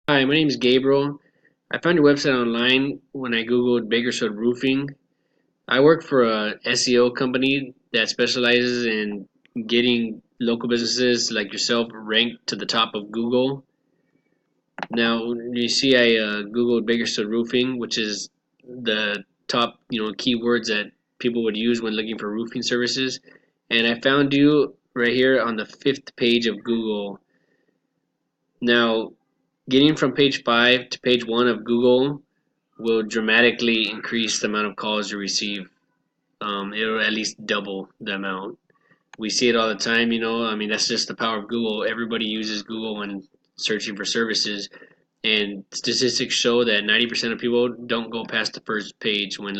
Hi, my name is Gabriel. I found your website online when I Googled Bakersfield Roofing. I work for a SEO company that specializes in getting local businesses like yourself ranked to the top of Google. Now, you see, I Googled Bakersfield Roofing, which is the top, keywords that people would use when looking for roofing services, and I found you right here on the fifth page of Google. Now, getting from page 5 to page 1 of Google will dramatically increase the amount of calls you receive. It'll at least double the amount. We see it all the time, I mean, that's just the power of Google. Everybody uses Google when searching for services, and statistics show that 90% of people don't go past the first page when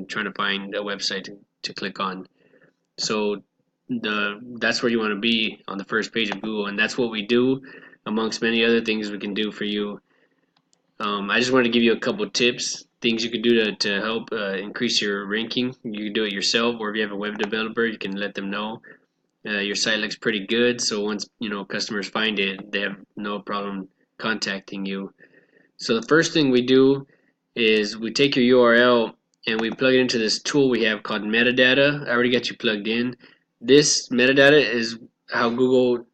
trying to find a website to click on. So that's where you want to be, on the first page of Google, and that's what we do amongst many other things we can do for you. I just wanted to give you a couple tips, things you can do to help increase your ranking. You can do it yourself, or if you have a web developer, you can let them know your site looks pretty good. So once customers find it, they have no problem contacting you. So the first thing we do is we take your URL and we plug it into this tool we have called metadata. I already got you plugged in. This metadata is how Google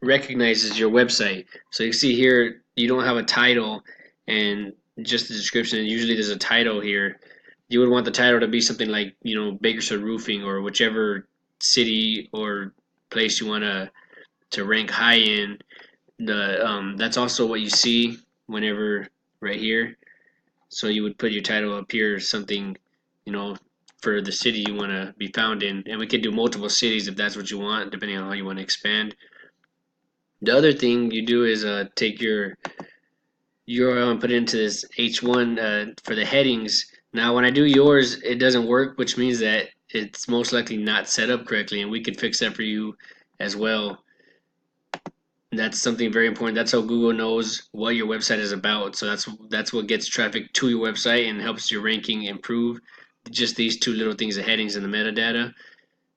recognizes your website. So you see here, you don't have a title and just the description. Usually there's a title here. You would want the title to be something like, Bakersfield Roofing, or whichever city or place you want to rank high in. The That's also what you see whenever right here. So you would put your title up here, something, you know, for the city you want to be found in, and we could do multiple cities if that's what you want, depending on how you want to expand. The other thing you do is take your URL and put it into this H1 for the headings. Now, when I do yours, it doesn't work, which means that it's most likely not set up correctly, and we could fix that for you as well. That's something very important. That's how Google knows what your website is about. So that's what gets traffic to your website and helps your ranking improve. Just these two little things, the headings and the metadata.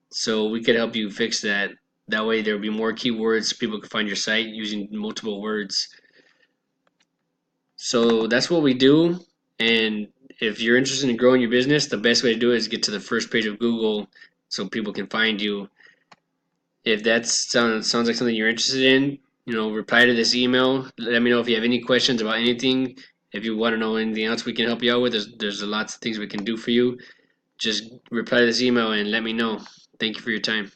So we could help you fix that. That way there will be more keywords. People can find your site using multiple words. So that's what we do. And if you're interested in growing your business, the best way to do it is get to the first page of Google so people can find you. If that sounds like something you're interested in, reply to this email. Let me know if you have any questions about anything. If you want to know anything else we can help you out with, there's lots of things we can do for you. Just reply to this email and let me know. Thank you for your time.